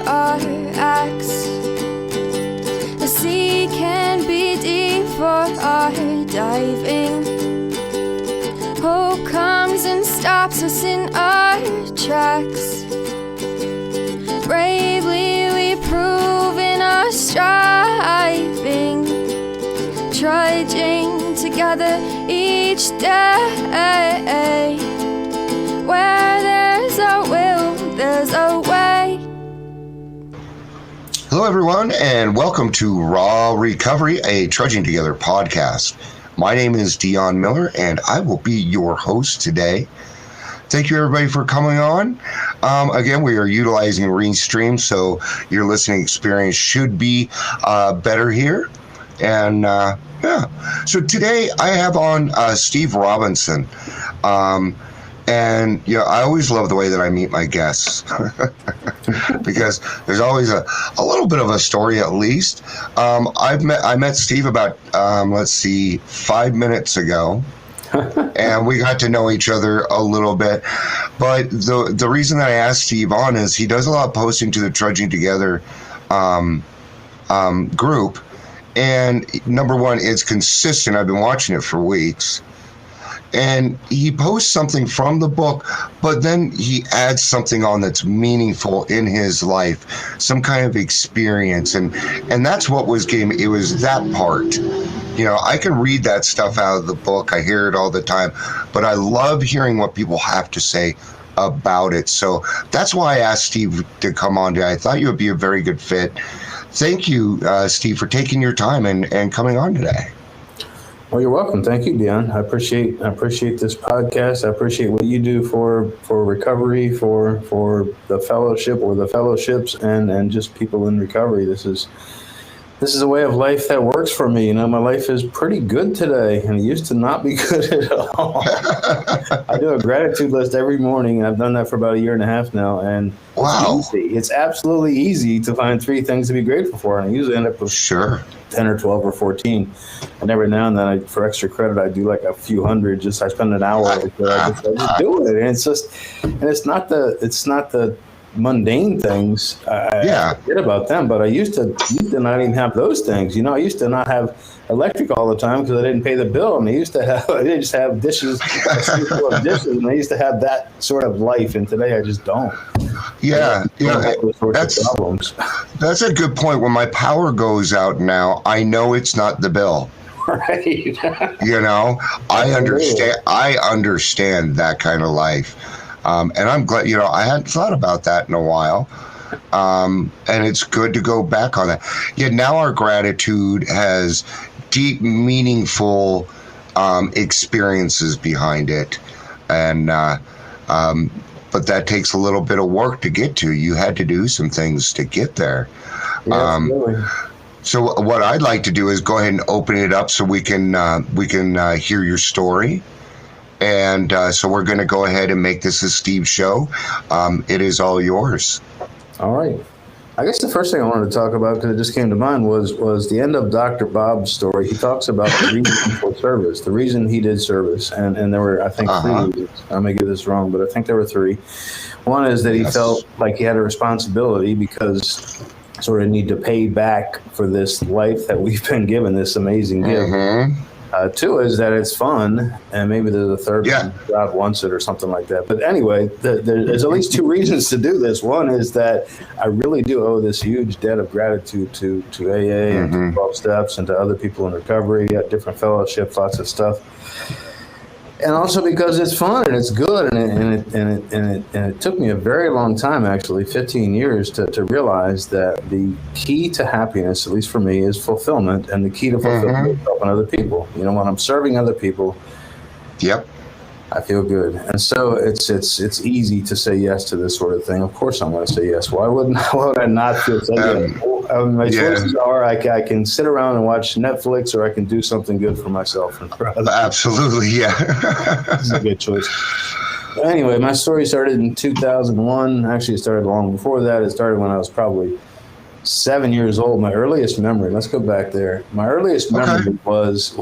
our acts. The sea can be deep for our diving. Hope comes and stops us in our tracks. Bravely we prove in our striving, trudging together each day. Where there's a will, there's a way. Hello, everyone, and welcome to Raw Recovery, a Trudging Together podcast. My name is Dion Miller, and I will be your host today. Thank you, everybody, for coming on. Again, we are utilizing Restream, so your listening experience should be better here. And so today I have on Steve Robinson. And I always love the way that I meet my guests because there's always a little bit of a story at least. I met Steve about 5 minutes ago, and we got to know each other a little bit. But the reason that I asked Steve on is he does a lot of posting to the Trudging Together group, and number one, it's consistent. I've been watching it for weeks. And he posts something from the book, but then he adds something on that's meaningful in his life, some kind of experience. And that's what was getting me. It was that part. I can read that stuff out of the book. I hear it all the time, but I love hearing what people have to say about it. So that's why I asked Steve to come on today. I thought you would be a very good fit. Thank you, Steve, for taking your time and coming on today. Well, you're welcome. Thank you, Dion. I appreciate this podcast. I appreciate what you do for recovery, for the fellowship or the fellowships, and just people in recovery. This is a way of life that works for me. My life is pretty good today, and it used to not be good at all. I do a gratitude list every morning. I've done that for about 1.5 years now, and wow, it's absolutely easy to find 3 things to be grateful for, and I usually end up with 10 or 12 or 14. And every now and then, for extra credit, I do like a few hundred. I spend an hour. I just do it, and it's not the mundane things. I forget about them, but I used to not even have those things. I used to not have electric all the time because I didn't pay the bill, and I didn't just have dishes, full of dishes, and I used to have that sort of life. And today, I just don't. That's a good point. When my power goes out now, I know it's not the bill. Right. I understand that kind of life. And I'm glad, I hadn't thought about that in a while. And it's good to go back on that. Yet now our gratitude has deep, meaningful experiences behind it. And but that takes a little bit of work to get to. You had to do some things to get there. Yeah, so what I'd like to do is go ahead and open it up so we can hear your story. And so we're going to go ahead and make this a Steve show. It is all yours. All right. I guess the first thing I wanted to talk about, because it just came to mind, was the end of Dr. Bob's story. He talks about the reason for service, the reason he did service. And there were, I think, 3 reasons. I may get this wrong, but I think there were 3. One is that he felt like he had a responsibility because sort of need to pay back for this life that we've been given, this amazing gift. Mm-hmm. 2 is that it's fun, and maybe there's a 3rd one, God wants it or something like that. But anyway, there's at least 2 reasons to do this. One is that I really do owe this huge debt of gratitude to AA and to 12 Steps and to other people in recovery at different fellowships, lots of stuff. And also because it's fun and it's good, and it took me a very long time, actually, 15 years, to realize that the key to happiness, at least for me, is fulfillment, and the key to fulfillment is helping other people. When I'm serving other people, I feel good, and so it's easy to say yes to this sort of thing. Of course, I'm going to say yes. Why would I not feel so good? My choices are I can sit around and watch Netflix, or I can do something good for myself and for others. Absolutely, yeah. This is a good choice. Anyway, my story started in 2001. Actually, it started long before that. It started when I was probably 7 years old, my earliest memory, let's go back there. My earliest memory was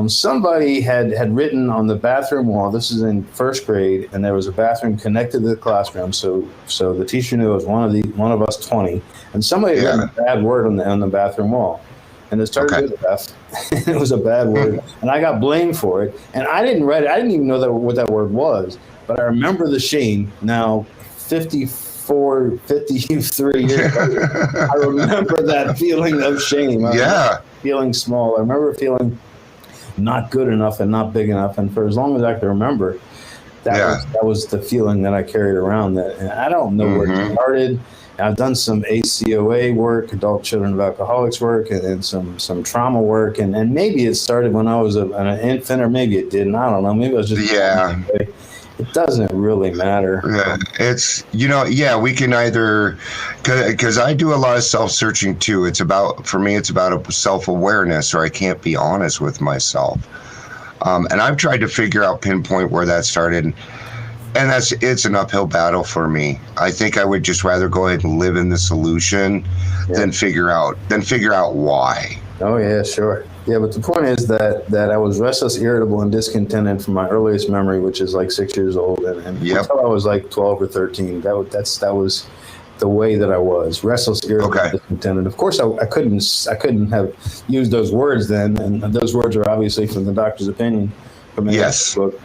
somebody had written on the bathroom wall, this is in first grade, and there was a bathroom connected to the classroom. So the teacher knew it was one of us 20, and somebody had written a bad word on the bathroom wall. And it started with F. It was a bad word, and I got blamed for it. And I didn't write it. I didn't even know what that word was. But I remember the shame. Now, 53 years later, I remember that feeling of shame. Feeling small. I remember feeling not good enough and not big enough. And for as long as I can remember, that was the feeling that I carried around. And I don't know where it started. I've done some ACOA work, adult children of alcoholics work, and some trauma work, and maybe it started when I was an infant, or maybe it didn't. I don't know. Maybe I was just It doesn't really matter. Yeah, it's we can either, because I do a lot of self-searching too. For me, it's about a self-awareness, or I can't be honest with myself, and I've tried to pinpoint where that started. And it's an uphill battle for me. I think I would just rather go ahead and live in the solution than figure out why. Oh yeah, sure. Yeah, but the point is that I was restless, irritable, and discontented from my earliest memory, which is like 6 years old, and until I was like 12 or 13. That was the way that I was: restless, irritable, and discontented. Of course, I couldn't have used those words then, and those words are obviously from the doctor's opinion. From the book.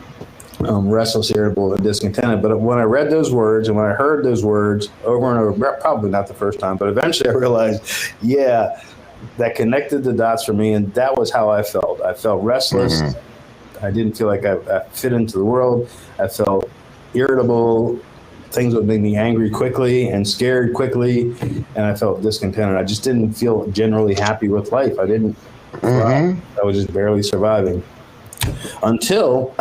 Restless, irritable, and discontented. But when I read those words and when I heard those words over and over, probably not the first time, but eventually I realized, that connected the dots for me, and that was how I felt. I felt restless. I didn't feel like I fit into the world. I felt irritable. Things would make me angry quickly and scared quickly, and I felt discontented. I just didn't feel generally happy with life. I didn't. I was just barely surviving until.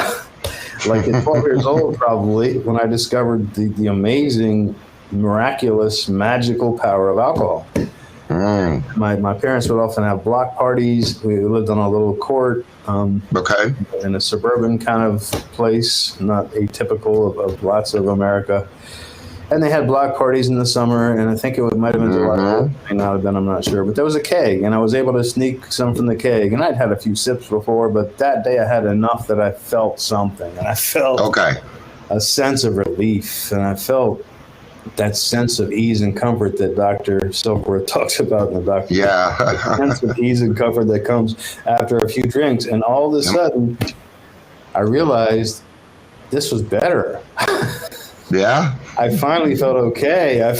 Like at 12 years old, probably, when I discovered the amazing, miraculous, magical power of alcohol. My parents would often have block parties. We lived on a little court in a suburban kind of place, not atypical of lots of America. And they had block parties in the summer, and I think it might have been July. It may not have been, I'm not sure. But there was a keg, and I was able to sneak some from the keg. And I'd had a few sips before, but that day I had enough that I felt something. And I felt a sense of relief, and I felt that sense of ease and comfort that Dr. Silkworth talks about in the doctor. The sense of ease and comfort that comes after a few drinks. And all of a sudden, I realized this was better. I finally felt okay. I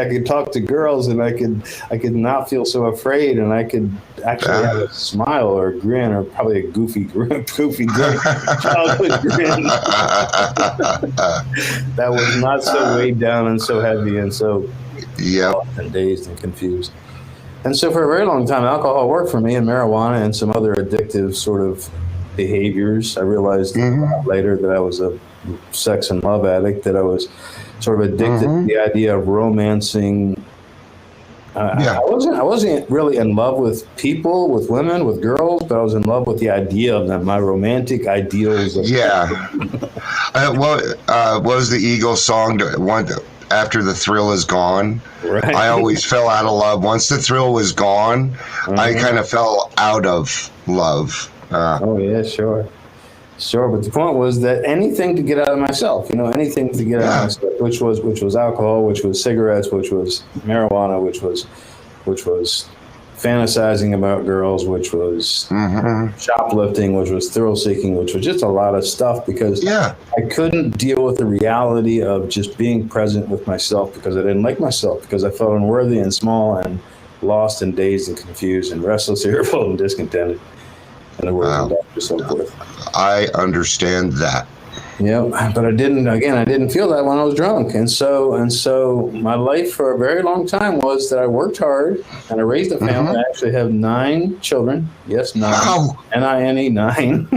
could talk to girls, and I could not feel so afraid, and I could actually have a smile or a grin, or probably a goofy grin, childhood grin. That was not so weighed down and so heavy and so and dazed and confused. And so for a very long time, alcohol worked for me, and marijuana and some other addictive sort of behaviors. I realized later that I was a sex and love addict, that I was sort of addicted to the idea of romancing. I wasn't really in love with people, with women, with girls, but I was in love with the idea of them, my romantic ideals. What was the Eagles song? After the thrill is gone. I always fell out of love. Once the thrill was gone, I kind of fell out of love. Sure, but the point was that anything to get out of myself, anything to get out of myself, which was alcohol, which was cigarettes, which was marijuana, which was fantasizing about girls, which was shoplifting, which was thrill seeking, which was just a lot of stuff, because I couldn't deal with the reality of just being present with myself, because I didn't like myself, because I felt unworthy and small and lost and dazed and confused and restless, irritable, and discontented. In the words of Dr. Silkworth. I understand that. But I didn't feel that when I was drunk. And so my life for a very long time was that I worked hard and I raised a family. I actually have 9 children. Yes, 9. Wow. N-I-N-E, 9.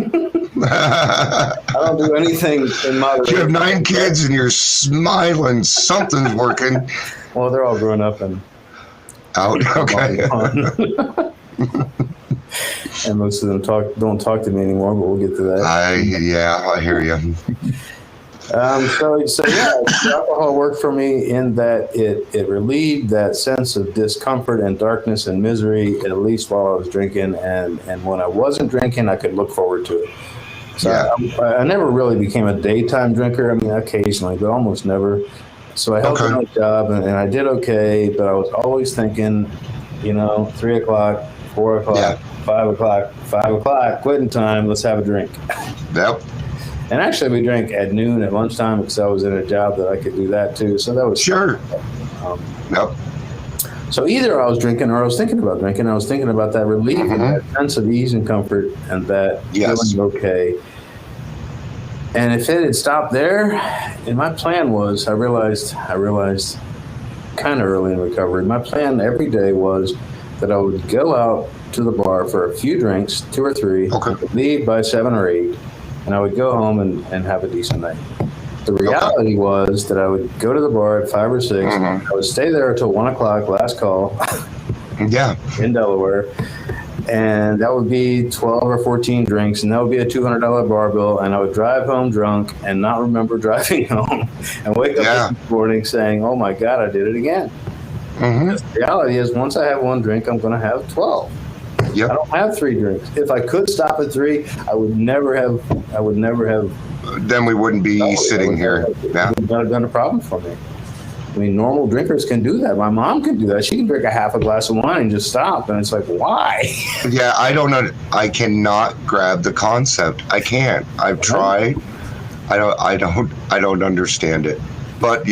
I don't do anything in moderation. You have 9 kids and you're smiling. Something's working. Well, they're all grown up and out. Okay. And most of them don't talk to me anymore, but we'll get to that. I hear you. So yeah, alcohol worked for me in that it relieved that sense of discomfort and darkness and misery, at least while I was drinking. And when I wasn't drinking, I could look forward to it. So I never really became a daytime drinker. I mean, occasionally, but almost never. So I held my job and I did okay, but I was always thinking, 3 o'clock, 4 o'clock, 5 o'clock, 5 o'clock, quitting time, let's have a drink. Yep. And actually, we drank at noon, at lunchtime, because I was in a job that I could do that too. So that was sure. Yep. So either I was drinking or I was thinking about drinking. I was thinking about that relief and that sense of ease and comfort and that feeling okay. And if it had stopped there, and my plan was, I realized kind of early in recovery, my plan every day was that I would go out to the bar for a few drinks, 2 or 3, leave by 7 or 8, and I would go home and have a decent night. The reality was that I would go to the bar at 5 or 6. I would stay there until 1 o'clock, last call. In Delaware. And that would be 12 or 14 drinks, and that would be a $200 bar bill. And I would drive home drunk and not remember driving home and wake up in the morning saying, oh my God, I did it again. The reality is, once I have 1 drink, I'm going to have 12. I don't have 3 drinks. If I could stop at 3, I would never have. Then we wouldn't be sitting here. It would have been a problem for me. I mean, normal drinkers can do that. My mom can do that. She can drink a half a glass of wine and just stop. And it's like, why? Yeah, I don't know. I cannot grab the concept. I can't. I've tried. I don't understand it. But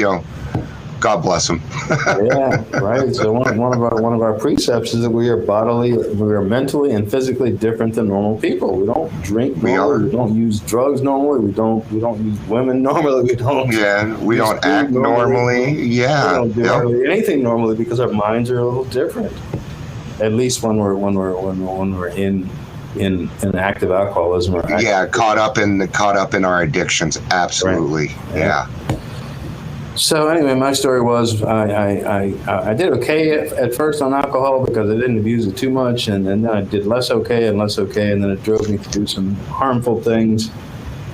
God bless them. Yeah, right. So one of our precepts is that we are mentally and physically different than normal people. We don't drink normally. We don't use drugs normally. We don't use women normally. We don't act normally. Yeah. We don't do hardly anything normally because our minds are a little different. At least when we're in active alcoholism or caught up in our addictions. Absolutely. Right. Yeah. So anyway, my story was I did okay at first on alcohol because I didn't abuse it too much, and then I did less okay, and then it drove me to do some harmful things.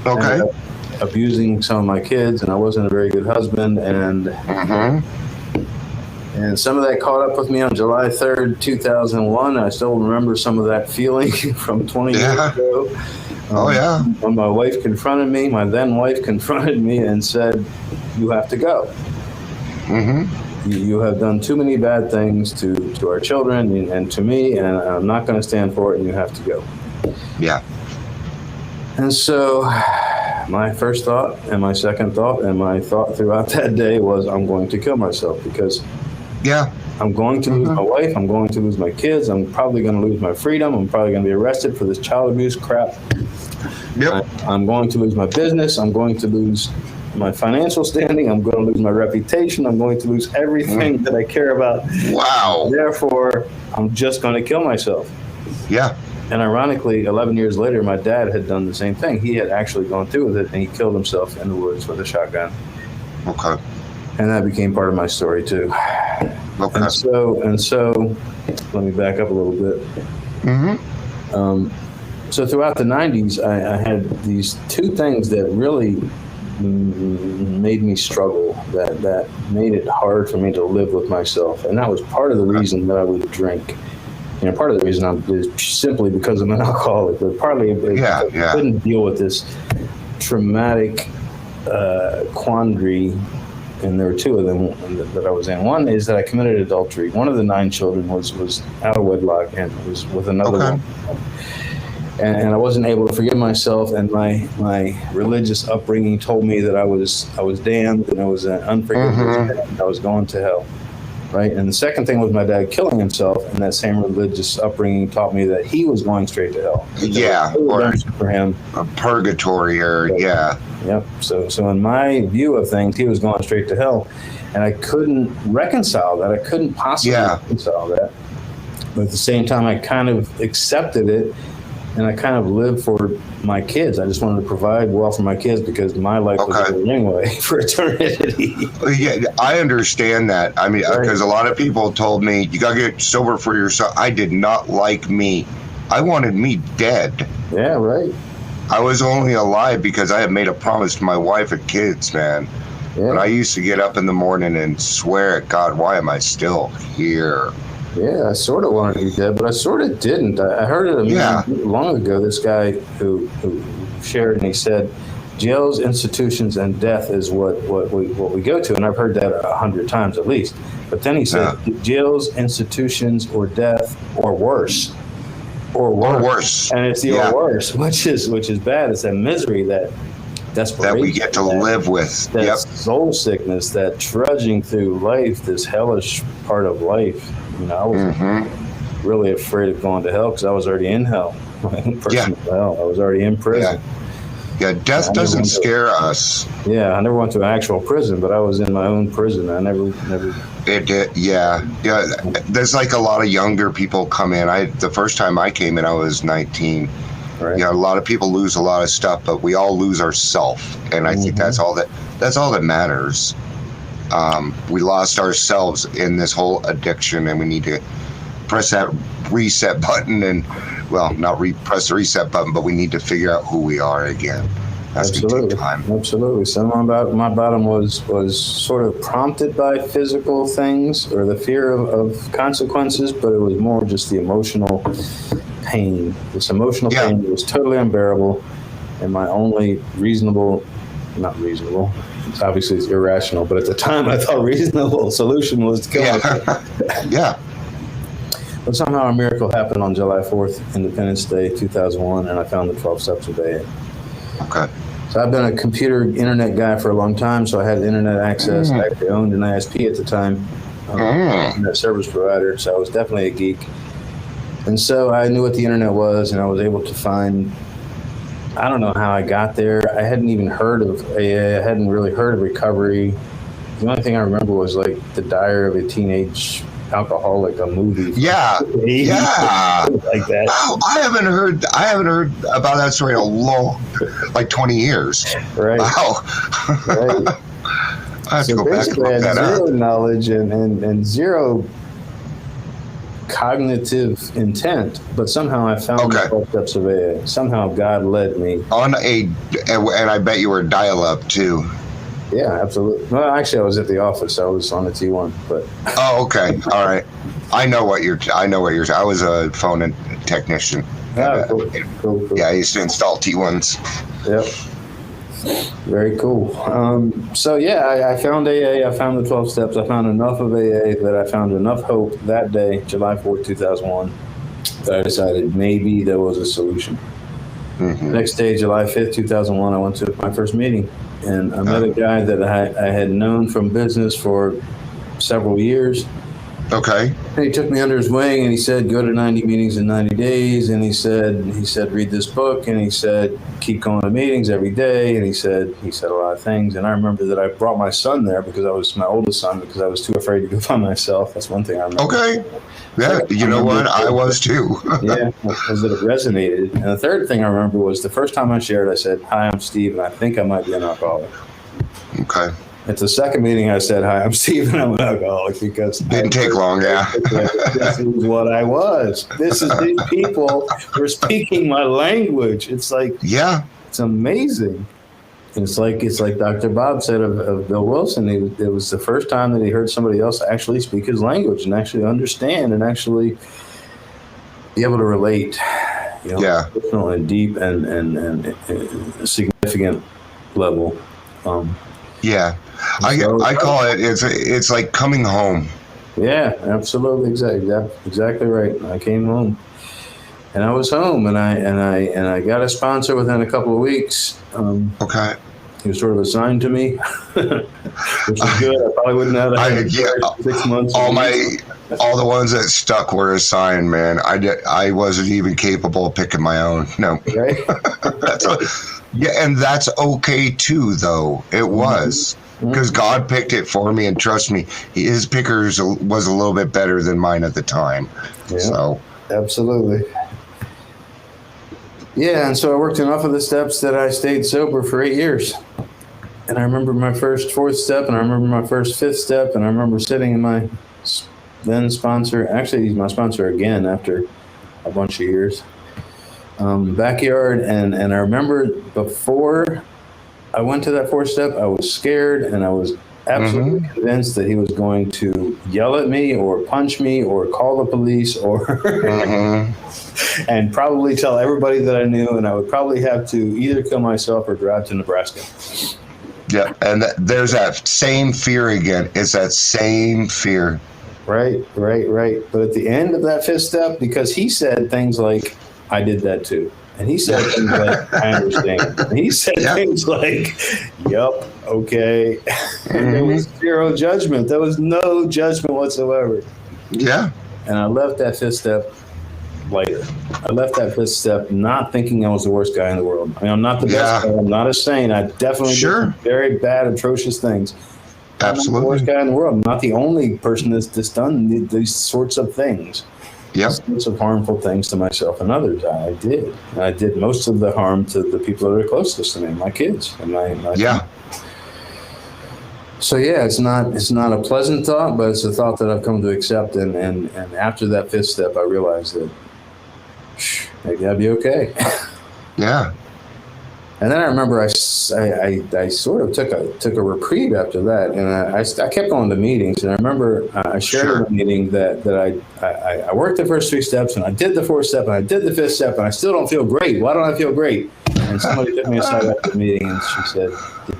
Okay. Abusing some of my kids, and I wasn't a very good husband, and some of that caught up with me on July 3rd, 2001. I still remember some of that feeling from 20 years ago. When my wife confronted me, my then wife confronted me and said, you have to go. You have done too many bad things to our children and to me, and I'm not going to stand for it, and you have to go. Yeah. And so my first thought and my second thought and my thought throughout that day was, I'm going to kill myself because I'm going to lose my wife. I'm going to lose my kids. I'm probably going to lose my freedom. I'm probably going to be arrested for this child abuse crap. I'm going to lose my business. I'm going to lose my financial standing. I'm going to lose my reputation. I'm going to lose everything that I care about. Wow. Therefore, I'm just going to kill myself. Yeah. And ironically, 11 years later, my dad had done the same thing. He had actually gone through with it, and he killed himself in the woods with a shotgun. Okay. And that became part of my story too. Okay. And so, let me back up a little bit. So throughout the 90s, I had these 2 things that really made me struggle, that made it hard for me to live with myself. And that was part of the reason that I would drink. Part of the reason is simply because I'm an alcoholic, but partly I couldn't deal with this traumatic quandary. And there were 2 of them that I was in. One is that I committed adultery. One of the 9 children was out of wedlock and was with another woman. And I wasn't able to forgive myself. And my religious upbringing told me that I was damned and I was an unforgivable sin. I was going to hell. Right. And the second thing was my dad killing himself. And that same religious upbringing taught me that he was going straight to hell. Or for him. A purgatory Yep. So in my view of things, he was going straight to hell. And I couldn't reconcile that. I couldn't possibly reconcile that. But at the same time, I kind of accepted it. And I kind of lived for my kids. I just wanted to provide well for my kids because my life was over anyway for eternity. Yeah, I understand that. I mean, because a lot of people told me, you got to get sober for yourself. I did not like me. I wanted me dead. Yeah, right. I was only alive because I had made a promise to my wife and kids, man. Yeah. And I used to get up in the morning and swear at God, why am I still here? Yeah, I sort of wanted to be dead, but I sort of didn't. I heard it long ago. This guy who shared, and he said, jails, institutions, and death is what we go to. And I've heard that 100 times at least. But then he said, jails, institutions, or death, or worse. Or worse. And it's the or worse, which is bad. It's that misery, that desperation. That we get to live with. That soul sickness, that trudging through life, this hellish part of life. You know, I was really afraid of going to hell because I was already in hell. My own personal hell. I was already in prison. Yeah, death doesn't scare us. Yeah, I never went to an actual prison, but I was in my own prison. I never. It did, yeah. There's like a lot of younger people come in. The first time I came in, I was 19. Right. A lot of people lose a lot of stuff, but we all lose ourself, and I think that's all that matters. We lost ourselves in this whole addiction, and we need to press that reset button and. Well, not press the reset button, but we need to figure out who we are again. That's going to take time. Absolutely. Some about my bottom was sort of prompted by physical things or the fear of consequences, but it was more just the emotional pain. This emotional pain was totally unbearable, and my only not reasonable, obviously it's irrational, but at the time I thought reasonable solution was to kill myself. Yeah. But somehow a miracle happened on July 4th, Independence Day, 2001, and I found the 12 steps of AA. Okay. So I've been a computer internet guy for a long time, so I had internet access. I actually owned an ISP at the time, internet service provider, so I was definitely a geek. And so I knew what the internet was, and I was able to find, I don't know how I got there. I hadn't even heard of AA. I hadn't really heard of recovery. The only thing I remember was like The Diary of a Teenage Alcoholic, a movie. Yeah. Like that. Wow, I haven't heard about that story in a long, like 20 years. Right. Wow. Right. I have to go back and look that up. Zero knowledge and zero cognitive intent, but somehow I found the 12 steps of AA. Somehow God led me. And I bet you were dial-up too. Yeah, absolutely. Well, actually, I was at the office. I was on the T1, but. Oh, okay. All right. I know what you're. I was a phone technician. Cool. Yeah, I used to install T1s. Yep. Very cool. So yeah, I found AA. I found the 12 steps. I found enough of AA that I found enough hope that day, July 4th, 2001, that I decided maybe there was a solution. Next day, July 5th, 2001, I went to my first meeting. And I met a guy that I had known from business for several years. Okay. And he took me under his wing and he said, go to 90 meetings in 90 days. And he said, read this book. And he said, keep going to meetings every day. And he said a lot of things. And I remember that I brought my son there because I was my oldest son because I was too afraid to go by myself. That's one thing I remember. Okay. Yeah, you know what? I was too. Yeah, because it resonated. And the third thing I remember was the first time I shared, I said, hi, I'm Steve, and I think I might be an alcoholic. Okay. At the second meeting, I said, hi, I'm Steve, and I'm an alcoholic because... Didn't take long, yeah. This is what I was. These people were speaking my language. It's like... Yeah. It's amazing. It's like Dr. Bob said of Bill Wilson. It was the first time that he heard somebody else actually speak his language and actually understand and actually be able to relate. Personal and deep and significant level. I call it. It's like coming home. Yeah, absolutely, exactly right. I came home. And I was home, and I got a sponsor within a couple of weeks. Okay. He was sort of assigned to me, which was good. I probably wouldn't have had 6 months. All the ones that stuck were assigned, man. I wasn't even capable of picking my own. No. Right. And that's okay too, though. It was. Because God picked it for me, and trust me, his pickers was a little bit better than mine at the time. Yeah, so absolutely. Yeah, and so I worked enough of the steps that I stayed sober for 8 years. And I remember my first 4th step, and I remember my first 5th step, and I remember sitting in my then sponsor, actually he's my sponsor again after a bunch of years. backyard, and I remember before I went to that fourth step, I was scared, and I was absolutely convinced that he was going to yell at me or punch me or call the police or and probably tell everybody that I knew, and I would probably have to either kill myself or drive to Nebraska. Yeah, and there's that same fear again. It's that same fear. Right. But at the end of that fifth step, because he said things like, I did that too. And he said things like, I understand. And he said things like, yup, okay. And there was zero judgment. There was no judgment whatsoever. Yeah. And I left that fifth step later. I left that fifth step not thinking I was the worst guy in the world. I mean, I'm not the best guy. I'm not a saint. I definitely did very bad, atrocious things. Absolutely. I'm not the worst guy in the world. I'm not the only person that's done these sorts of things. Yep. Sorts of harmful things to myself and others. I did. And I did most of the harm to the people that are closest to me, my kids. And my So it's not a pleasant thought, but it's a thought that I've come to accept. And after that fifth step, I realized that maybe I'd be okay. Yeah. And then I remember I sort of took a reprieve after that, and I kept going to meetings. And I remember I shared a meeting that I worked the first three steps, and I did the fourth step, and I did the fifth step, and I still don't feel great. Why don't I feel great? And somebody took me aside after the meeting, and she said,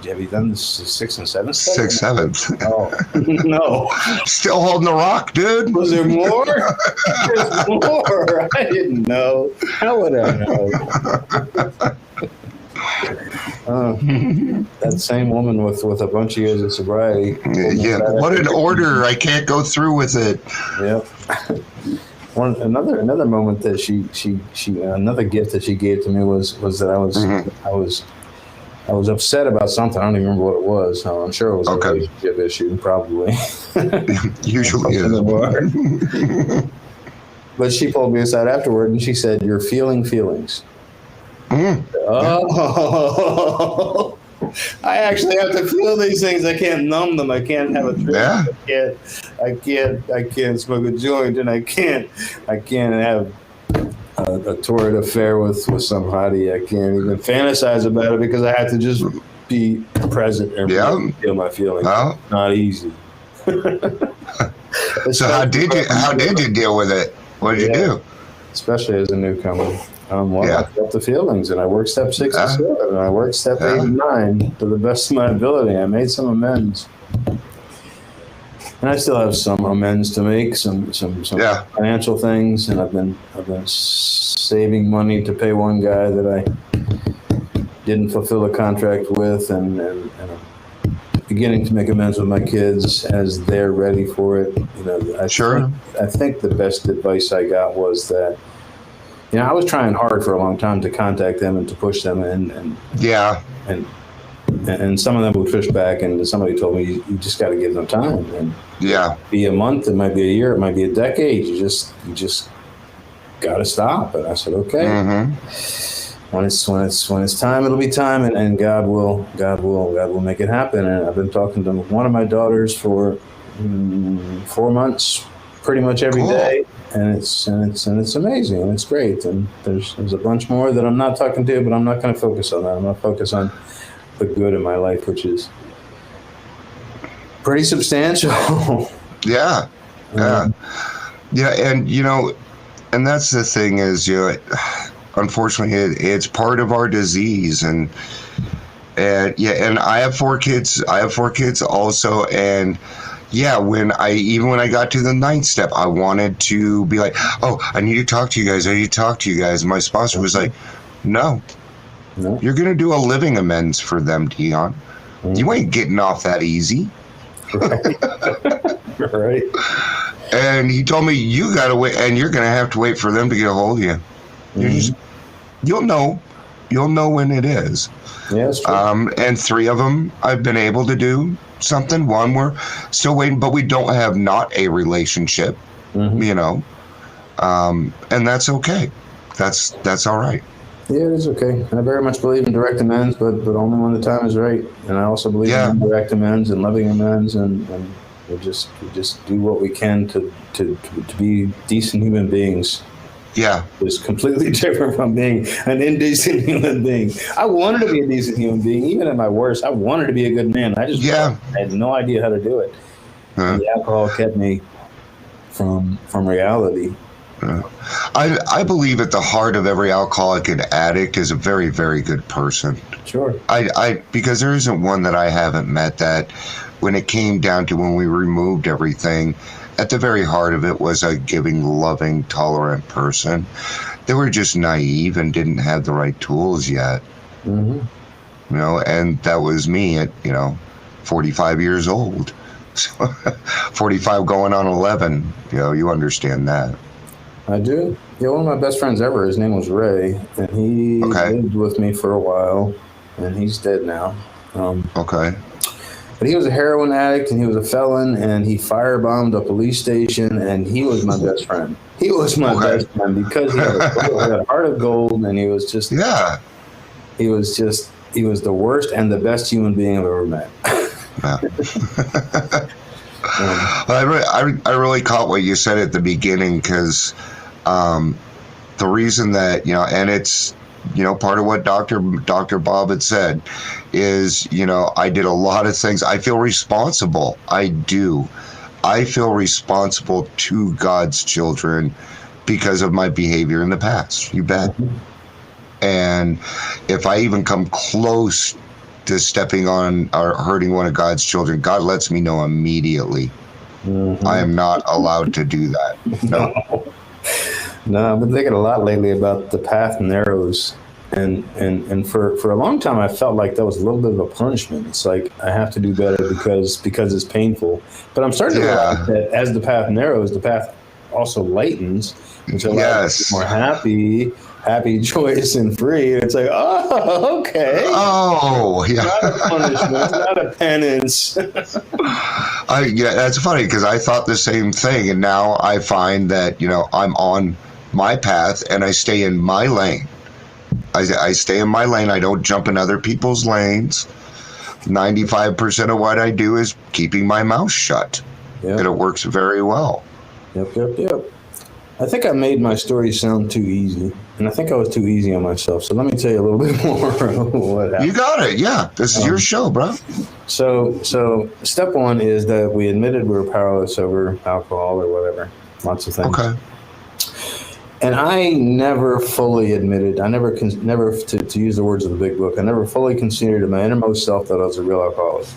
have you done the sixth and seventh step? Sixth, seventh. Oh, no. Still holding the rock, dude. Was there more? There's more. I didn't know. How would I know? That same woman with a bunch of years of sobriety. Yeah, what an order! I can't go through with it. Yep. Another moment that she another gift that she gave to me was that I was upset about something. I don't even remember what it was. I'm sure it was a relationship issue, probably. Usually is. But she pulled me aside afterward and she said, "You're feeling feelings." Oh, I actually have to feel these things. I can't numb them. I can't have a drink. Yeah. I can't smoke a joint, and I can't have a torrid affair with some hottie. I can't even fantasize about it because I have to just be present and feel my feelings. Oh. Not easy. So how did you deal with it? What did you do? Especially as a newcomer. I felt the feelings, and I worked step 6 and 7, and I worked step 8 and 9 to the best of my ability. I made some amends, and I still have some amends to make, some financial things, and I've been saving money to pay one guy that I didn't fulfill a contract with, and I'm beginning to make amends with my kids as they're ready for it. I think the best advice I got was that. I was trying hard for a long time to contact them and to push them, and some of them would push back, and somebody told me you just got to give them time, and be a month, it might be a year, it might be a decade. You just got to stop. And I said, okay, when it's time, it'll be time, and God will make it happen. And I've been talking to one of my daughters for 4 months, pretty much every day. And it's amazing, and it's great. And there's a bunch more that I'm not talking to, but I'm not going to focus on that. I'm going to focus on the good in my life, which is pretty substantial. Yeah. And and that's the thing is, unfortunately, it's part of our disease, and I have 4 kids. I have 4 kids also, and. Yeah, when I got to the 9th step, I wanted to be like, oh, I need to talk to you guys. My sponsor was like, no. You're going to do a living amends for them, Dion. You ain't getting off that easy. Right. And he told me, you got to wait, and you're going to have to wait for them to get a hold of you. You'll know when it is. Yeah, that's true. And 3 of them I've been able to do something. 1 we're still waiting, but we don't have not a relationship, and that's okay. That's all right. Yeah, it is okay. I very much believe in direct amends, but only when the time is right. And I also believe in direct amends and loving amends, and we just do what we can to be decent human beings. Yeah. was completely different from being an indecent human being. I wanted to be a decent human being, even at my worst. I wanted to be a good man. I had no idea how to do it. And the alcohol kept me from reality. I believe at the heart of every alcoholic and addict is a very, very good person. Sure. Because there isn't one that I haven't met that when it came down to when we removed everything, at the very heart of it was a giving, loving, tolerant person. They were just naive and didn't have the right tools yet. Mm-hmm. And that was me at, 45 years old. So 45 going on 11, you understand that. I do. Yeah, one of my best friends ever, his name was Ray, and he lived with me for a while, and he's dead now. But he was a heroin addict, and he was a felon, and he firebombed a police station, and he was my best friend. He was my best friend because he had a heart of gold, and he was just he was the worst and the best human being I've ever met. I really caught what you said at the beginning, because the reason that, and it's, part of what Dr. Bob had said is, I did a lot of things. I feel responsible. I do. I feel responsible to God's children because of my behavior in the past. You bet. And if I even come close to stepping on or hurting one of God's children, God lets me know immediately. Mm-hmm. I am not allowed to do that. No, I've been thinking a lot lately about the path narrows, and for a long time I felt like that was a little bit of a punishment. It's like I have to do better because it's painful. But I'm starting to realize that as the path narrows, the path also lightens, and so I'm more happy, joyous, and free. And it's like, oh, okay. Oh, yeah. Not a punishment, not a penance. That's funny, because I thought the same thing, and now I find that I'm on my path and I stay in my lane. I stay in my lane. I don't jump in other people's lanes. 95% of what I do is keeping my mouth shut, and it works very well. Yep. I think I made my story sound too easy, and I think I was too easy on myself. So let me tell you a little bit more what happened. You got it. Yeah, this is your show, bro. So step one is that we admitted we were powerless over alcohol or whatever, lots of things. Okay. And I never fully admitted, to use the words of the big book, I never fully considered in my innermost self that I was a real alcoholic.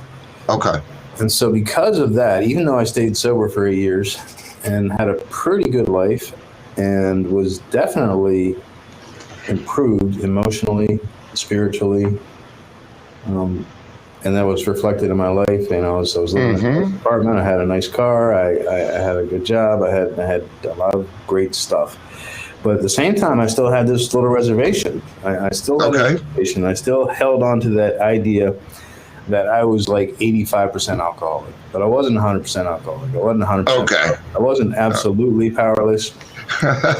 Okay. And so because of that, even though I stayed sober for 8 years and had a pretty good life and was definitely improved emotionally, spiritually, and that was reflected in my life. I was living in a nice apartment. I had a nice car. I had a good job. I had a lot of great stuff. But at the same time, I still had this little reservation. I still had a reservation. I still held on to that idea that I was like 85% alcoholic, but I wasn't 100% alcoholic. I wasn't 100%. I wasn't absolutely powerless.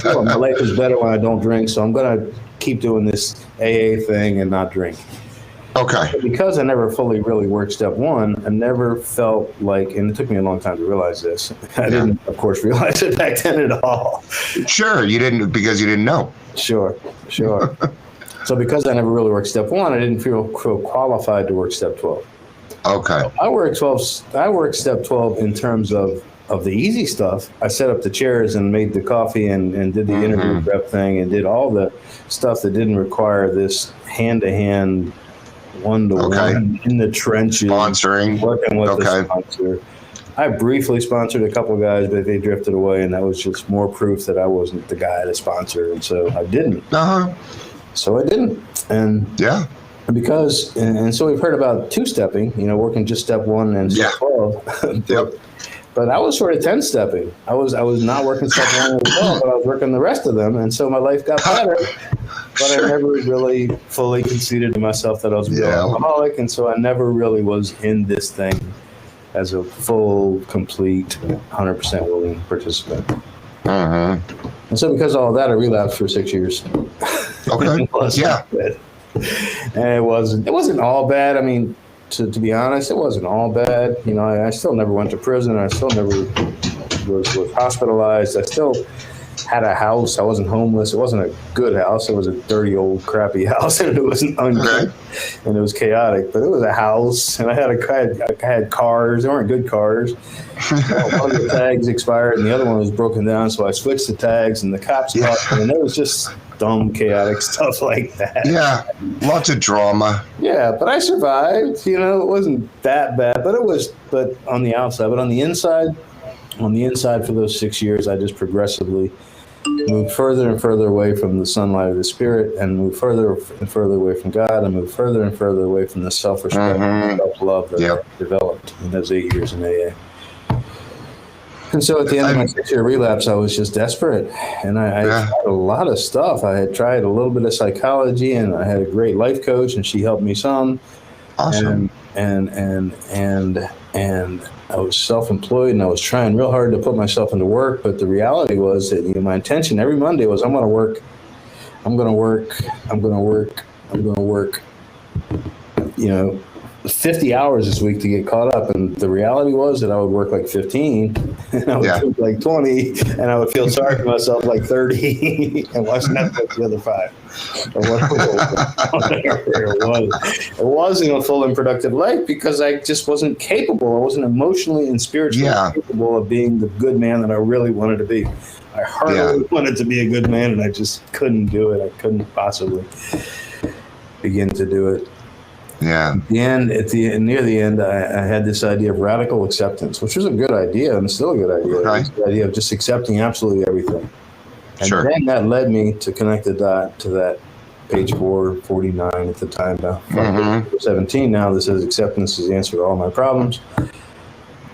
Sure, my life is better when I don't drink, so I'm going to keep doing this AA thing and not drink. Okay. But because I never fully really worked step one, I never felt like, and it took me a long time to realize this. I didn't, of course, realize it back then at all. Sure, you didn't, because you didn't know. Sure. So because I never really worked step one, I didn't feel qualified to work step 12. Okay. So I worked step 12 in terms of the easy stuff. I set up the chairs and made the coffee and did the interview prep thing and did all the stuff that didn't require this hand-to-hand, one-to-one in the trenches. Sponsoring. Working with the sponsor. I briefly sponsored a couple guys, but they drifted away, and that was just more proof that I wasn't the guy to sponsor, and so I didn't. So I didn't. And because, and so we've heard about two-stepping, working just step one and step 12. But I was sort of 10-stepping. I was not working step one and 12, but I was working the rest of them, and so my life got better. But I never really fully conceded to myself that I was a real alcoholic, and so I never really was in this thing as a full, complete, 100% willing participant. And so because of all that, I relapsed for 6 years. Okay. And it wasn't all bad. I mean, to be honest, it wasn't all bad. I still never went to prison. I still never was hospitalized. I still had a house. I wasn't homeless. It wasn't a good house. It was a dirty, old, crappy house, and it wasn't unkept, and it was chaotic. But it was a house, and I had cars. They weren't good cars. One of the tags expired, and the other one was broken down. So I switched the tags, and the cops caught me, and it was just dumb, chaotic stuff like that. Yeah, lots of drama. Yeah, but I survived. You know, it wasn't that bad, but it was. But on the outside, but on the inside for those 6 years, I just progressively moved further and further away from the sunlight of the spirit, and moved further and further away from God, and moved further and further away from the self-respect and self-love that I developed in those 8 years in AA. And so at the end of my 6-year relapse, I was just desperate. And I tried a lot of stuff. I had tried a little bit of psychology, and I had a great life coach, and she helped me some. Awesome. And I was self-employed, and I was trying real hard to put myself into work. But the reality was that, you know, my intention every Monday was, I'm going to work, you know, 50 hours this week to get caught up. And the reality was that I would work like 15, and I would think like 20, and I would feel sorry for myself like 30 and watch Netflix the other 5 or whatever it was. It wasn't a full and productive life because I just wasn't capable. I wasn't emotionally and spiritually capable of being the good man that I really wanted to be. I hardly wanted to be a good man, and I just couldn't do it. I couldn't possibly begin to do it. Yeah. Near the end, I had this idea of radical acceptance, which was a good idea, and still a good idea. Okay. The idea of just accepting absolutely everything. And then that led me to connect the dot to that page 449 at the time, now 17 now, that says acceptance is the answer to all my problems.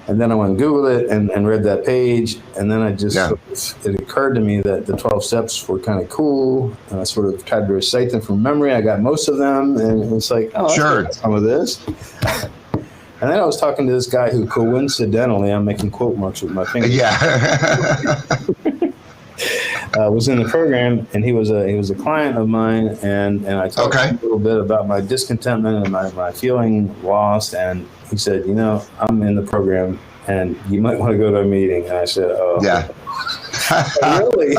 And then I went and Googled it and read that page. And then it occurred to me that the 12 steps were kind of cool. And I sort of tried to recite them from memory. I got most of them. And it's like, oh, I got some of this. And then I was talking to this guy who coincidentally, I'm making quote marks with my fingers. Was in the program, and he was a client of mine, and I talked to him a little bit about my discontentment and my feeling lost, and he said, you know, I'm in the program, and you might want to go to a meeting. And I said, oh. Yeah. Really?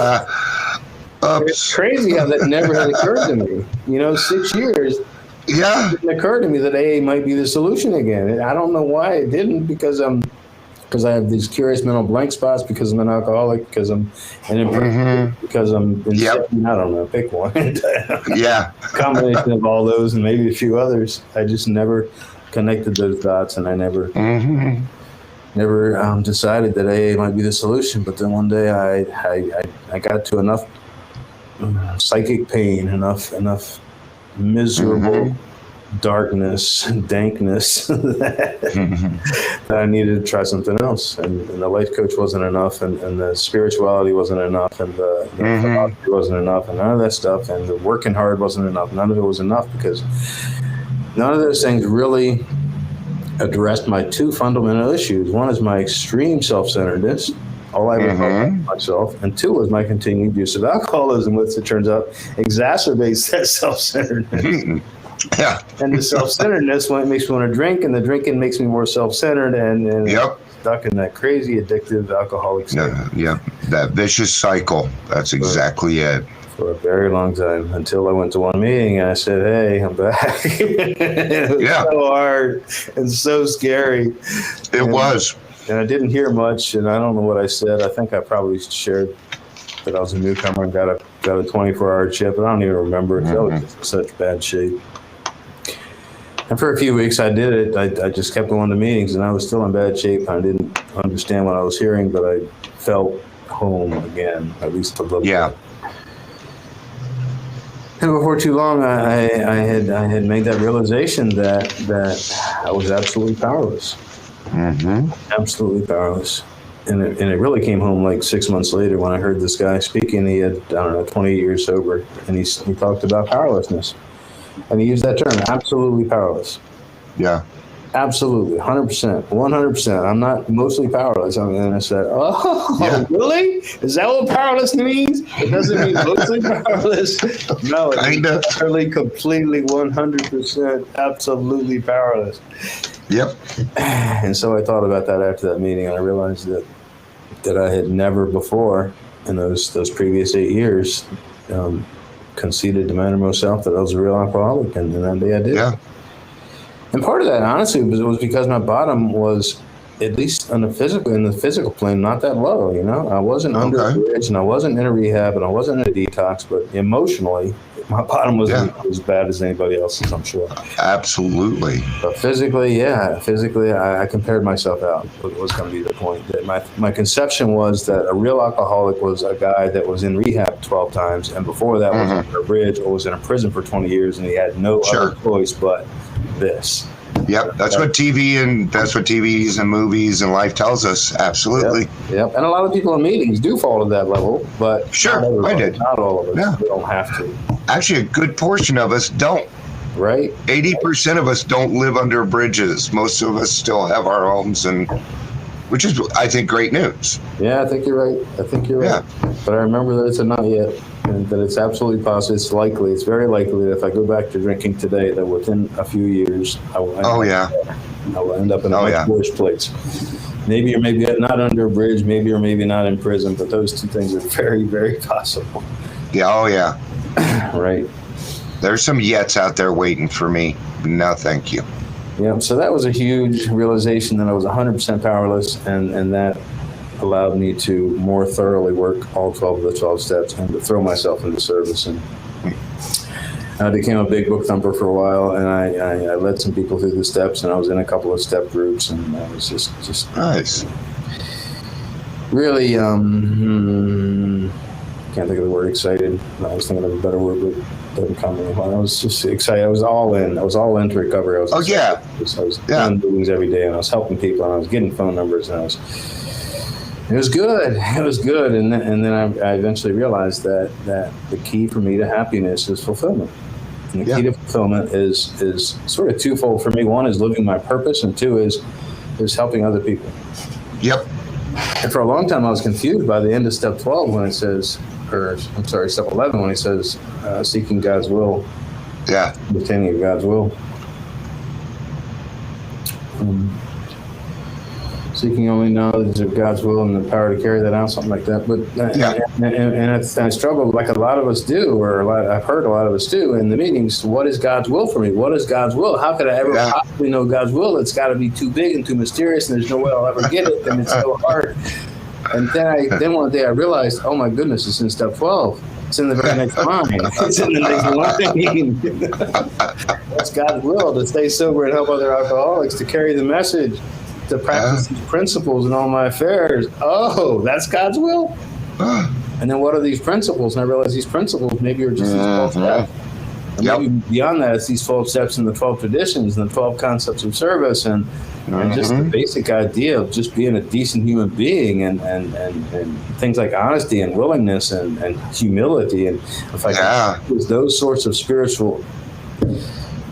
It's crazy how that never had occurred to me. You know, 6 years. Yeah. It didn't occur to me that AA might be the solution again. And I don't know why it didn't, because I have these curious mental blank spots, because I'm an alcoholic, because I'm because I'm insane. I don't know, pick one. Combination of all those and maybe a few others. I just never connected those dots, and I never decided that AA might be the solution. But then one day I got to enough psychic pain, enough miserable darkness and dankness that I needed to try something else, and the life coach wasn't enough, and the spirituality wasn't enough, and the philosophy wasn't enough, and none of that stuff, and the working hard wasn't enough. None of it was enough, because none of those things really addressed my 2 fundamental issues. One is my extreme self-centeredness. All I ever felt about myself. And 2 was my continued use of alcoholism, which it turns out exacerbates that self-centeredness. And the self-centeredness makes me want to drink, and the drinking makes me more self-centered, and stuck in that crazy addictive alcoholic state. That vicious cycle. That's exactly it. For a very long time, until I went to one meeting and I said, hey, I'm back. It was so hard and so scary. It was. And I didn't hear much, and I don't know what I said. I think I probably shared that I was a newcomer and got a 24-hour chip, but I don't even remember. I was in such bad shape. And for a few weeks I did it. I just kept going to meetings, and I was still in bad shape. I didn't understand what I was hearing, but I felt home again, at least a little bit. And before too long, I had made that realization that I was absolutely powerless. Absolutely powerless. And it really came home like 6 months later when I heard this guy speaking. He had, 20 years sober, and he talked about powerlessness. And he used that term, absolutely powerless. Yeah. Absolutely, 100%, 100%. I'm not mostly powerless. And I said, really? Is that what powerless means? It doesn't mean mostly powerless. No, it's really completely 100% absolutely powerless. Yep. And so I thought about that after that meeting, and I realized that I had never before in those previous 8 years, conceded to my innermost self that I was a real alcoholic, and that day I did. Yeah. And part of that, honestly, was because my bottom was, at least in the physical plane, not that low. I wasn't under a bridge, and I wasn't in a rehab, and I wasn't in a detox. But emotionally, my bottom was as bad as anybody else's, I'm sure. Absolutely. But physically, I compared myself out. Was going to be the point. That my conception was that a real alcoholic was a guy that was in rehab 12 times, and before that was under a bridge or was in a prison for 20 years, and he had no other choice but this. Yep, that's what TVs and movies and life tells us. Absolutely. Yep. And a lot of people in meetings do fall to that level, but sure, I did. Not all of us. Yeah. We don't have to. Actually, a good portion of us don't. Right. 80% of us don't live under bridges. Most of us still have our homes, which is, I think, great news. Yeah, I think you're right. Yeah. But I remember that it's a not yet. And that it's absolutely possible. It's very likely that if I go back to drinking today, that within a few years, I will end up in a much worse place. Maybe or maybe not under a bridge, maybe or maybe not in prison, but those two things are very, very possible. Yeah, oh yeah. Right. There's some yets out there waiting for me. No, thank you. Yeah, so that was a huge realization that I was 100% powerless, and that allowed me to more thoroughly work all 12 of the 12 steps and to throw myself into service. And I became a big book thumper for a while, and I led some people through the steps, and I was in a couple of step groups, and I was just nice. Really, can't think of the word excited. I was thinking of a better word, but it doesn't come to me. I was just excited. I was all in to recovery. I was doing meetings every day, and I was helping people, and I was getting phone numbers, and it was good. And then I eventually realized that the key for me to happiness is fulfillment. And the key to fulfillment is sort of twofold for me. One is living my purpose, and two is helping other people. Yep. And for a long time, I was confused by the end of step 12 when it says, step 11 when it says, seeking God's will. Yeah. Obtaining of God's will. Seeking only knowledge of God's will and the power to carry that out, something like that. But and I struggled like a lot of us do, I've heard a lot of us do in the meetings. What is God's will for me? What is God's will? How could I ever possibly know God's will? It's got to be too big and too mysterious, and there's no way I'll ever get it, and it's so hard. And then one day I realized, oh my goodness, it's in step 12. It's in the very next line. It's in the next line. That's God's will, to stay sober and help other alcoholics, to carry the message, to practice these principles in all my affairs. Oh, that's God's will? And then what are these principles? And I realized these principles maybe are just these 12 steps. And maybe beyond that, it's these 12 steps and the 12 traditions and the 12 concepts of service and just the basic idea of just being a decent human being and things like honesty and willingness and humility. And if I can use those sorts of spiritual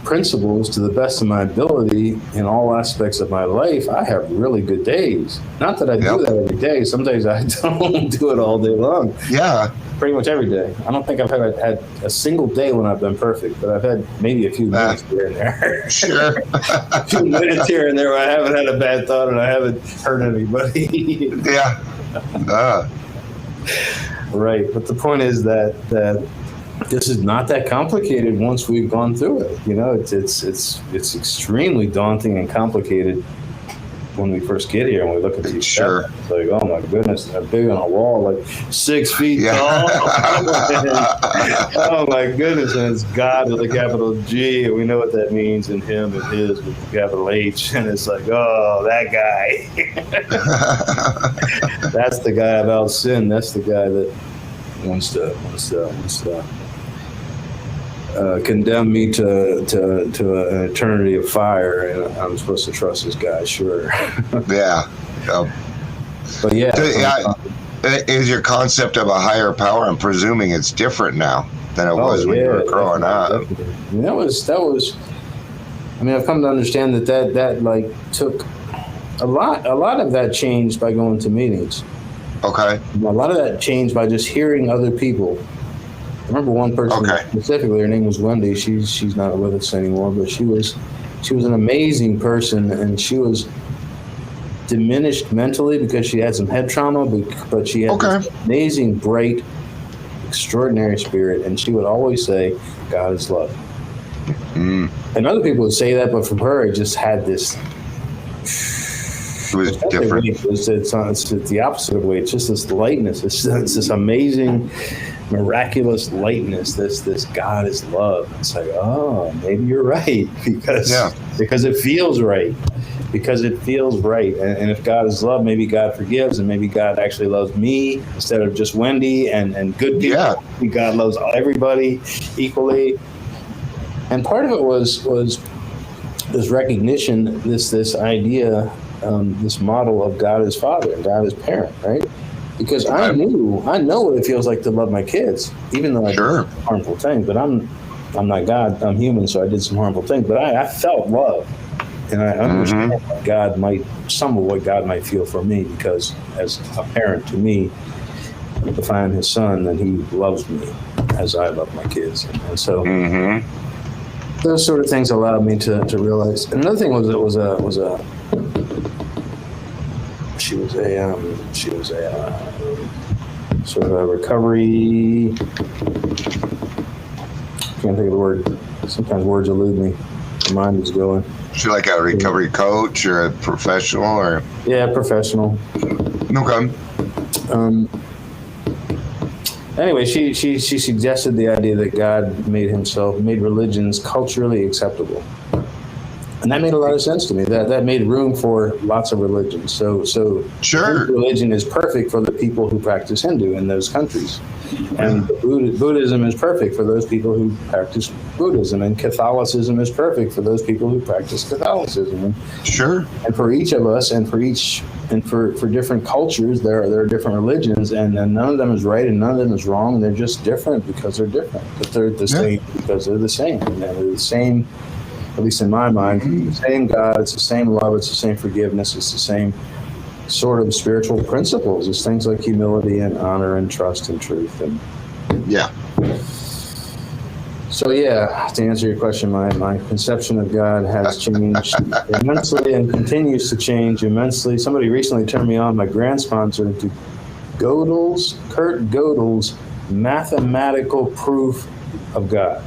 principles to the best of my ability in all aspects of my life, I have really good days. Not that I do that every day. Some days I don't do it all day long. Yeah. Pretty much every day. I don't think I've had a single day when I've been perfect, but I've had maybe a few minutes here and there. Sure. A few minutes here and there where I haven't had a bad thought and I haven't hurt anybody. Yeah. Right. But the point is that this is not that complicated once we've gone through it. It's extremely daunting and complicated when we first get here and we look at these steps. It's like, oh my goodness, they're big on a wall, like 6 feet tall. Oh my goodness, and it's God with a capital G, and we know what that means, and him and his with a capital H, and it's like, oh, that guy. That's the guy about sin. That's the guy that wants to condemn me to an eternity of fire, and I'm supposed to trust this guy, sure. Yeah. But is your concept of a higher power? I'm presuming it's different now than it was when you were growing up. And that was. I mean, I've come to understand that like took a lot of that changed by going to meetings. Okay. A lot of that changed by just hearing other people. I remember one person specifically. Her name was Wendy. She's not with us anymore, but she was an amazing person, and she was diminished mentally because she had some head trauma, but she had this amazing, bright, extraordinary spirit, and she would always say, God is love. And other people would say that, but from her, it just had this. It was different. It's the opposite of weight. It's just this lightness. It's this amazing, miraculous lightness. This God is love. It's like, oh, maybe you're right because it feels right. Because it feels right. And if God is love, maybe God forgives, and maybe God actually loves me instead of just Wendy and good people. Yeah. Maybe God loves everybody equally. And part of it was this recognition, this idea, this model of God as Father and God as parent, right? Because I know what it feels like to love my kids, even though I did some harmful things. But I'm not God. I'm human, so I did some harmful things. But I felt love, and I understand what some of what God might feel for me, because as a parent to me, if I am His son, then He loves me as I love my kids, and so. Those sort of things allowed me to realize. Another thing was she was a sort of a recovery. Can't think of the word. Sometimes words elude me. My mind is going. She like a recovery coach or a professional or? Yeah, professional. Okay. Anyway, she suggested the idea that God made religions culturally acceptable. And that made a lot of sense to me. That made room for lots of religions. So religion is perfect for the people who practice Hindu in those countries. And Buddhism is perfect for those people who practice Buddhism. And Catholicism is perfect for those people who practice Catholicism. And for each of us and for different cultures, there are different religions, and none of them is right and none of them is wrong. They're just different because they're different. But they're the same because they're the same. And they're the same, at least in my mind, the same God, it's the same love, it's the same forgiveness, it's the same sort of spiritual principles. It's things like humility and honor and trust and truth. And so, to answer your question, my conception of God has changed immensely and continues to change immensely. Somebody recently turned me on, my grant sponsor, to Kurt Gödel's Mathematical Proof of God.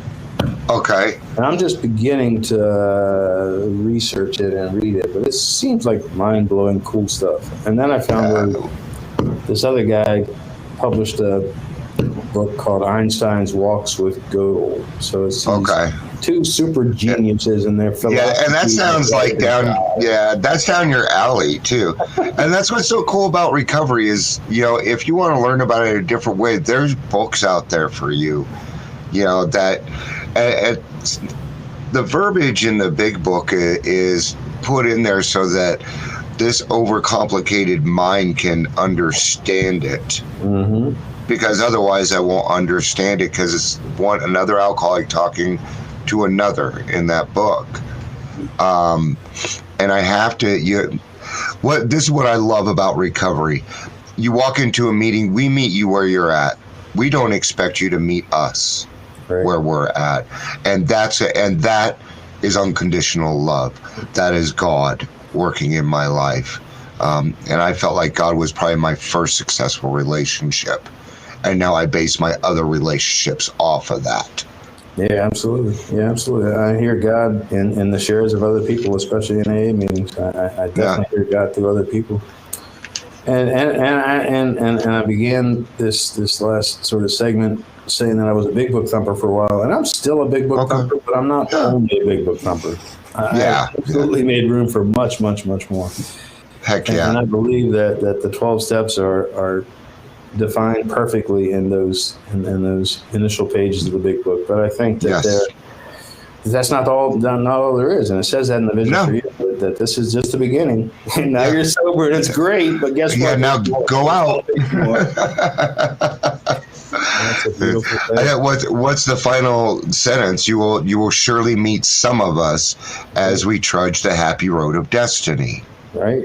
Okay. And I'm just beginning to research it and read it, but it seems like mind-blowing, cool stuff. And then I found where this other guy published a book called Einstein's Walks with Gödel. So it's two super geniuses in their philosophy. Yeah, and that sounds like that's down your alley too. And that's what's so cool about recovery is, if you want to learn about it a different way, there's books out there for you. That the verbiage in the big book is put in there so that this overcomplicated mind can understand it. Because otherwise I won't understand it, because it's another alcoholic talking to another in that book. And I have to, this is what I love about recovery. You walk into a meeting, we meet you where you're at. We don't expect you to meet us where we're at. And that is unconditional love. That is God working in my life. And I felt like God was probably my first successful relationship. And now I base my other relationships off of that. Yeah, absolutely. I hear God in the shares of other people, especially in AA meetings. I definitely hear God through other people. And I began this last sort of segment saying that I was a big book thumper for a while, and I'm still a big book thumper, but I'm not only a big book thumper. I absolutely made room for much, much, much more. Heck yeah! And I believe that the 12 steps are defined perfectly in those initial pages of the big book. But I think that that's not all there is, and it says that in the vision for you. That this is just the beginning. Now you're sober and it's great, but guess what? Now go out. That's a beautiful thing. What's the final sentence? You will surely meet some of us as we trudge the happy road of destiny. Right.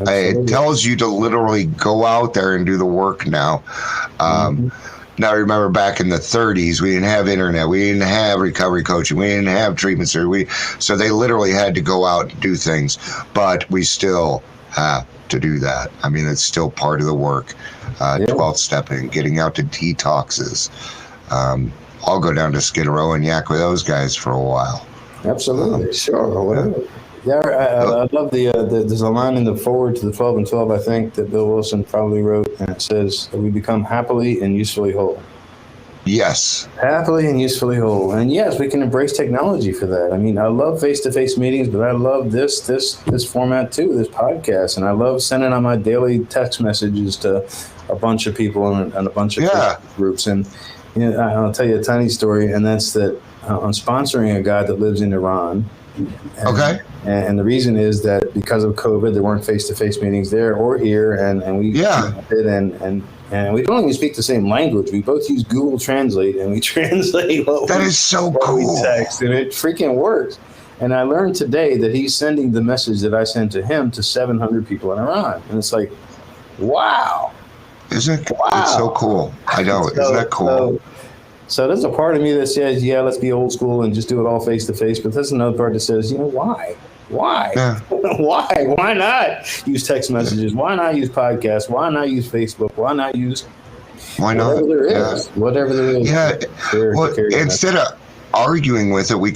It tells you to literally go out there and do the work now. Now, remember back in the 30s, we didn't have internet. We didn't have recovery coaching. We didn't have treatment surgery. So they literally had to go out and do things. But we still have to do that. I mean, it's still part of the work. 12th stepping, getting out to detoxes. I'll go down to Skid Row and yak with those guys for a while. Absolutely, sure, whatever. Yeah, I love there's a line in the forward to the 12 and 12, I think, that Bill Wilson probably wrote, and it says, we become happily and usefully whole. Yes. Happily and usefully whole. And yes, we can embrace technology for that. I mean, I love face-to-face meetings, but I love this format too, this podcast. And I love sending out my daily text messages to a bunch of people and a bunch of groups. And you know, I'll tell you a tiny story, and that's that I'm sponsoring a guy that lives in Iran. Okay. And the reason is that because of COVID, there weren't face-to-face meetings there or here, and we did, and we don't even speak the same language. We both use Google Translate, and we translate what is so what cool. We text, and it freaking works. And I learned today that he's sending the message that I sent to him to 700 people in Iran, and it's like, wow. Isn't it? Wow. It's so cool. I know. Isn't that cool? So there's a part of me that says, yeah, let's be old school and just do it all face to face. But there's another part that says, you know, why? Yeah. Why not use text messages? Why not use podcasts? Why not use Facebook? Why not use whatever there is? Whatever there is. Yeah. Well, instead of arguing with it, we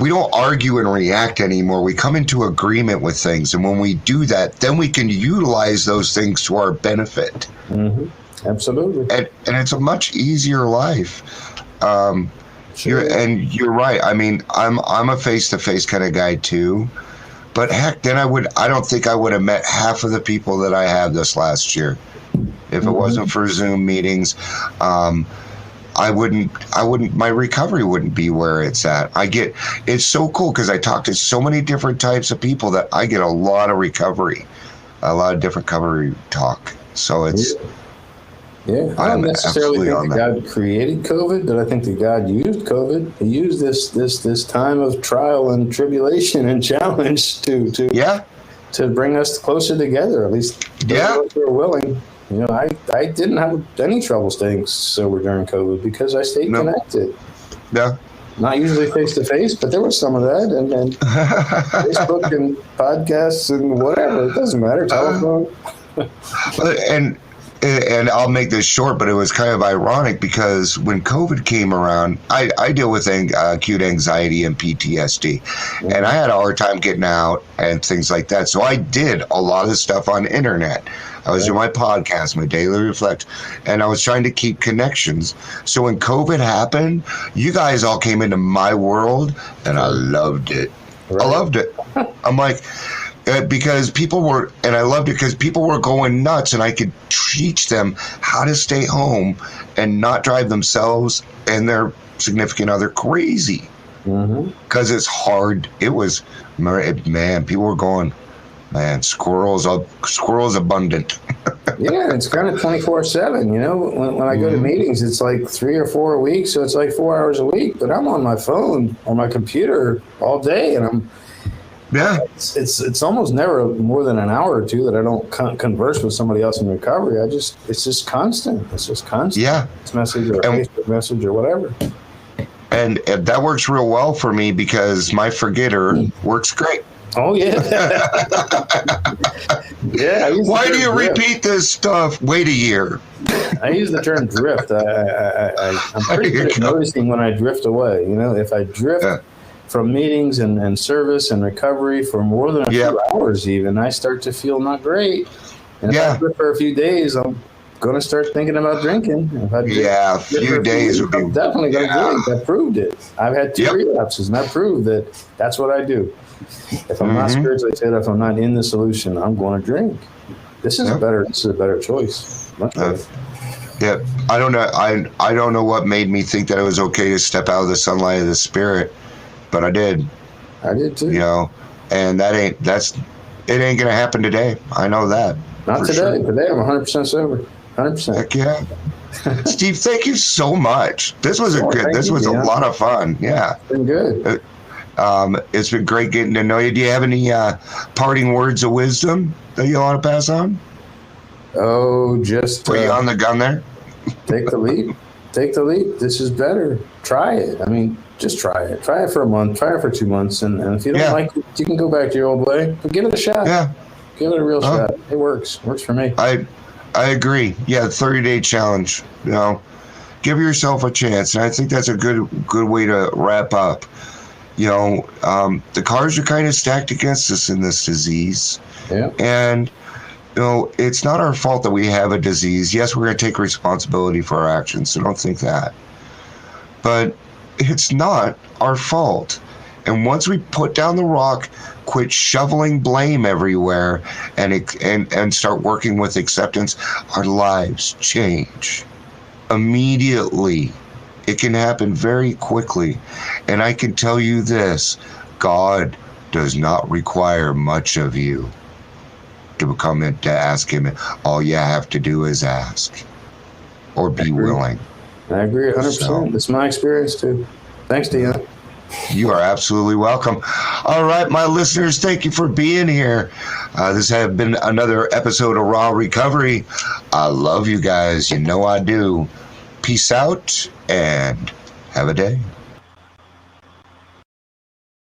don't argue and react anymore. We come into agreement with things. And when we do that, then we can utilize those things to our benefit. Mm-hmm. Absolutely. And it's a much easier life. Sure. You're right. I mean, I'm a face-to-face kind of guy too, but heck, then I don't think I would have met half of the people that I have this last year if it wasn't for Zoom meetings. I wouldn't, my recovery wouldn't be where it's at. It's so cool because I talk to so many different types of people that I get a lot of recovery, a lot of different recovery talk. So it's. Yeah, I don't necessarily think that God created COVID, but I think that God used COVID. He used this time of trial and tribulation and challenge to bring us closer together. At least those of us who are willing. You know, I didn't have any trouble staying sober during COVID because I stayed connected. Yeah. Not usually face to face, but there was some of that, and Facebook and podcasts and whatever. It doesn't matter. Telephone. And I'll make this short, but it was kind of ironic because when COVID came around, I deal with acute anxiety and PTSD, and I had a hard time getting out and things like that. So I did a lot of stuff on internet. I was doing my podcast, my daily reflect, and I was trying to keep connections. So when COVID happened, you guys all came into my world, and I loved it. Right. I loved it. I'm like, because people were, and I loved it because people were going nuts, and I could teach them how to stay home and not drive themselves and their significant other crazy. Because it's hard. It was, man, people were going, man, squirrels abundant. Yeah, it's kind of 24/7. You know, when I go to meetings, it's like 3 or 4 a week, so it's like 4 hours a week. But I'm on my phone or my computer all day, and it's almost never more than an hour or two that I don't converse with somebody else in recovery. It's just constant. It's just constant. Yeah, it's message or Facebook message or whatever. And that works real well for me because my forgetter works great. Oh, yeah. Yeah. Why do you repeat this stuff? Wait a year. I use the term drift. I'm pretty good at noticing when I drift away. You know, if I drift from meetings and service and recovery for more than a few hours even, I start to feel not great. And if I drift for a few days, I'm going to start thinking about drinking. If I a few days would be... I'm definitely going to drink. I proved it. I've had 2 relapses, and I proved that that's what I do. If I'm not spiritually fit, if I'm not in the solution, I'm going to drink. This is a better choice. Much better. I don't know. I don't know what made me think that it was okay to step out of the sunlight of the spirit, but I did. I did too. You know, and it ain't going to happen today. I know that. Not today. Sure. Today I'm 100% sober. 100%. Heck yeah. Steve, thank you so much. This was a lot of fun. Yeah. It's been good. It's been great getting to know you. Do you have any parting words of wisdom that you want to pass on? Oh, just put you on the gun there. Take the leap. take the leap. This is better. Try it. I mean, just try it. Try it for a month. Try it for 2 months. And if you don't like it, you can go back to your old way. But give it a shot. Yeah. Give it a real shot. It works. Works for me. I agree. Yeah, 30-day challenge. You know, give yourself a chance. And I think that's a good way to wrap up. You know, the cards are kind of stacked against us in this disease. Yeah. And, you know, it's not our fault that we have a disease. Yes, we're going to take responsibility for our actions, so don't think that. But it's not our fault. And once we put down the rock, quit shoveling blame everywhere, and start working with acceptance, our lives change immediately. It can happen very quickly. And I can tell you this, God does not require much of you to come in to ask him. All you have to do is ask or be willing. I agree 100%. So, it's my experience too. Thanks, Dion. You are absolutely welcome. All right, my listeners, thank you for being here. This has been another episode of Raw Recovery. I love you guys. You know I do. Peace out and have a day.